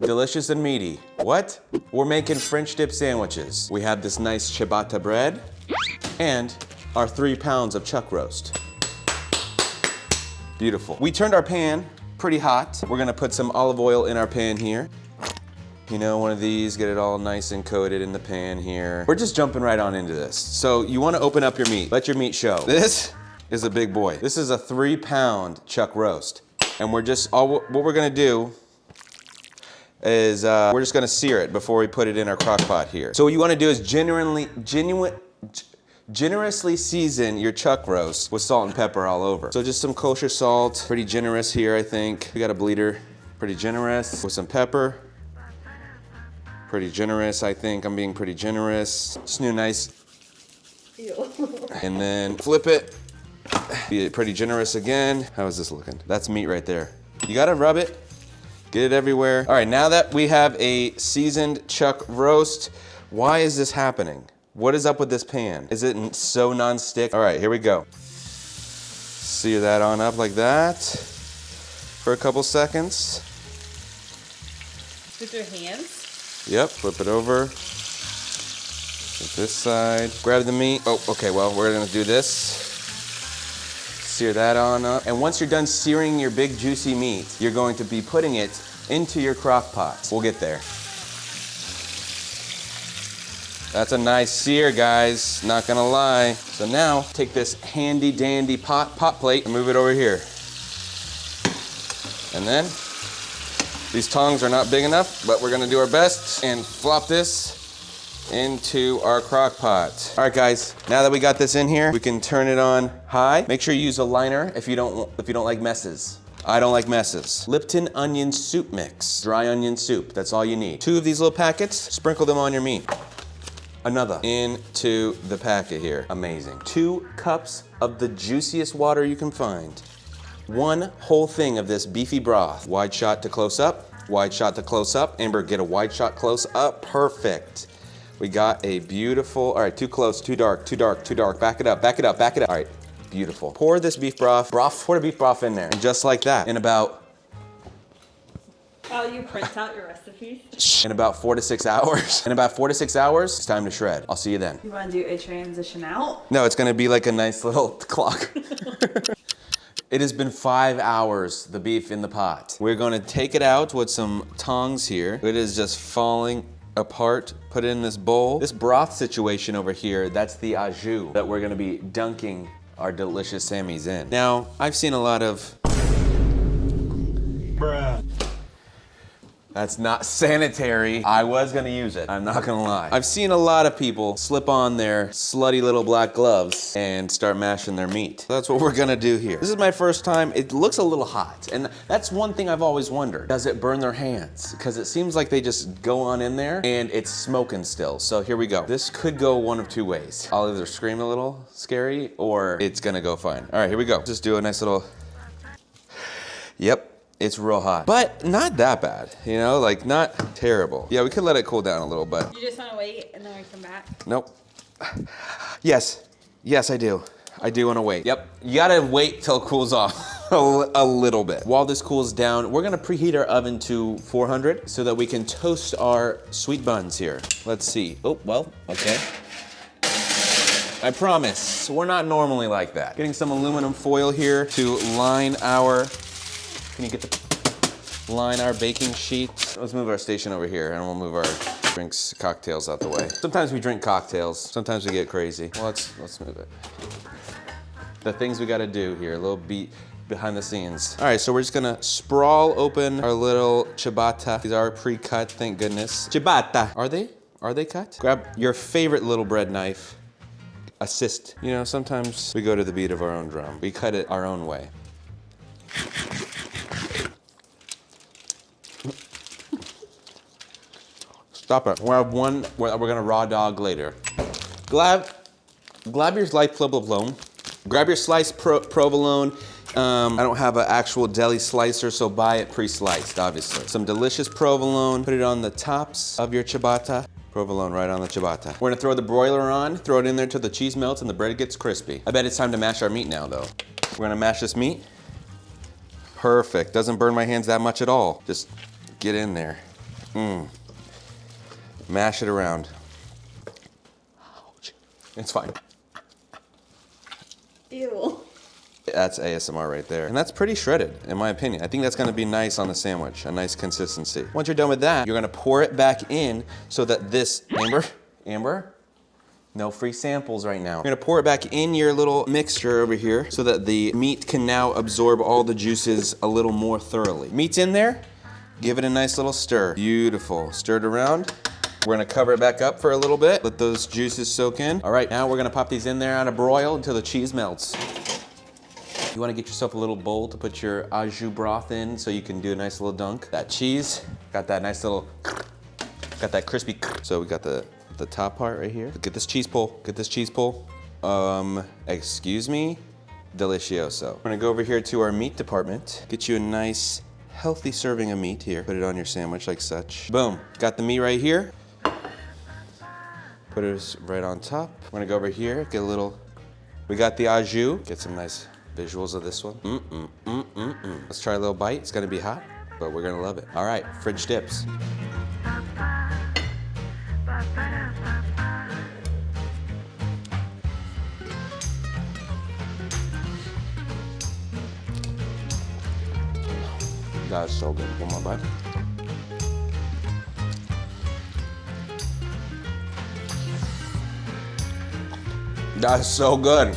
Delicious and meaty. What? We're making French dip sandwiches. We have this nice ciabatta bread and our 3 pounds of chuck roast. Beautiful. We turned our pan pretty hot. We're gonna put some olive oil in our pan here. You know, one of these, get it all nice and coated in the pan here. We're just jumping right on into this. So you wanna open up your meat. Let your meat show. This is a big boy. This is a 3 pound chuck roast. And we're just, what we're gonna do is we're just gonna sear it before we put it in our crock pot here. So what you wanna do is generously season your chuck roast with salt and pepper all over. So just some kosher salt, pretty generous here, I think. We got a bleeder, pretty generous, with some pepper. Pretty generous, I think. I'm being pretty generous. Just do nice. Ew. And then flip it. Be pretty generous again. How is this looking? That's meat right there. You gotta rub it, get it everywhere. All right, now that we have a seasoned chuck roast, why is this happening? What is up with this pan? Is it so non-stick? All right, here we go. Sear that on up like that for a couple seconds. With your hands? Yep, flip it over. Flip this side. Grab the meat. Oh, okay, well, we're gonna do this. Sear that on up. And once you're done searing your big juicy meat, you're going to be putting it into your crock pot. We'll get there. That's a nice sear, guys, not gonna lie. So now, take this handy dandy pot plate and move it over here. And then, these tongs are not big enough, but we're gonna do our best and flop this into our crock pot. All right, guys, now that we got this in here, we can turn it on high. Make sure you use a liner if you don't like messes. I don't like messes. Lipton onion soup mix, dry onion soup, that's all you need. 2 of these little packets, sprinkle them on your meat. Another into the packet here. Amazing. 2 cups of the juiciest water you can find. 1 whole thing of this beefy broth. Wide shot to close up, wide shot to close up. Amber, get a wide shot close up. Perfect. We got a beautiful, all right, too close, too dark, too dark, too dark. Back it up, back it up, back it up. All right, beautiful. Pour this beef broth, pour the beef broth in there. And just like that, in about, Oh, you print out your recipes? in about 4 to 6 hours. In about 4 to 6 hours, it's time to shred. I'll see you then. You wanna do a transition out? No, it's gonna be like a nice little clock. It has been 5 hours, the beef in the pot. We're gonna take it out with some tongs here. It is just falling apart. Put it in this bowl. This broth situation over here, that's the au jus that we're gonna be dunking our delicious Sammys in. Now, I've seen a lot of... Bruh. That's not sanitary. I was gonna use it, I'm not gonna lie. I've seen a lot of people slip on their slutty little black gloves and start mashing their meat. That's what we're gonna do here. This is my first time. It looks a little hot, and that's one thing I've always wondered. Does it burn their hands? Because it seems like they just go on in there and it's smoking still. So here we go. This could go one of 2 ways. I'll either scream a little scary or it's gonna go fine. All right, here we go. Just do a nice little, yep. It's real hot, but not that bad, you know, like not terrible. Yeah, we could let it cool down a little bit. You just wanna wait and then we come back? Nope. Yes, I do. I do wanna wait. Yep, you gotta wait till it cools off a little bit. While this cools down, we're gonna preheat our oven to 400 so that we can toast our sweet buns here. Let's see. Oh, well, okay. I promise, we're not normally like that. Getting some aluminum foil here to line our, can you get line our baking sheet? Let's move our station over here and we'll move our drinks, cocktails out the way. Sometimes we drink cocktails, sometimes we get crazy. Well, let's move it. The things we gotta do here, a little beat behind the scenes. All right, so we're just gonna sprawl open our little ciabatta. These are pre-cut, thank goodness. Ciabatta, are they cut? Grab your favorite little bread knife. Assist. You know, sometimes we go to the beat of our own drum. We cut it our own way. Stop it. We'll have one we're gonna raw dog later. Grab your sliced provolone. Grab your sliced provolone. I don't have an actual deli slicer, so buy it pre-sliced, obviously. Some delicious provolone. Put it on the tops of your ciabatta. Provolone right on the ciabatta. We're gonna throw the broiler on, throw it in there till the cheese melts and the bread gets crispy. I bet it's time to mash our meat now, though. We're gonna mash this meat. Perfect. Doesn't burn my hands that much at all. Just get in there. Mash it around. It's fine. Ew. That's ASMR right there. And that's pretty shredded, in my opinion. I think that's gonna be nice on the sandwich, a nice consistency. Once you're done with that, you're gonna pour it back in so that this, Amber, no free samples right now. You're gonna pour it back in your little mixture over here so that the meat can now absorb all the juices a little more thoroughly. Meat's in there, give it a nice little stir. Beautiful, stir it around. We're gonna cover it back up for a little bit, let those juices soak in. All right, now we're gonna pop these in there on a broil until the cheese melts. You wanna get yourself a little bowl to put your au jus broth in so you can do a nice little dunk. That cheese, got that nice little, got that crispy. So we got the top part right here. Get this cheese pull, get this cheese pull. Excuse me, delicioso. We're gonna go over here to our meat department, get you a nice, healthy serving of meat here. Put it on your sandwich like such. Boom, got the meat right here. Put it right on top. We're gonna go over here, get a little, we got the au jus. Get some nice visuals of this one. Let's try a little bite. It's gonna be hot, but we're gonna love it. All right, fridge dips. That's so good. One more bite. That's so good.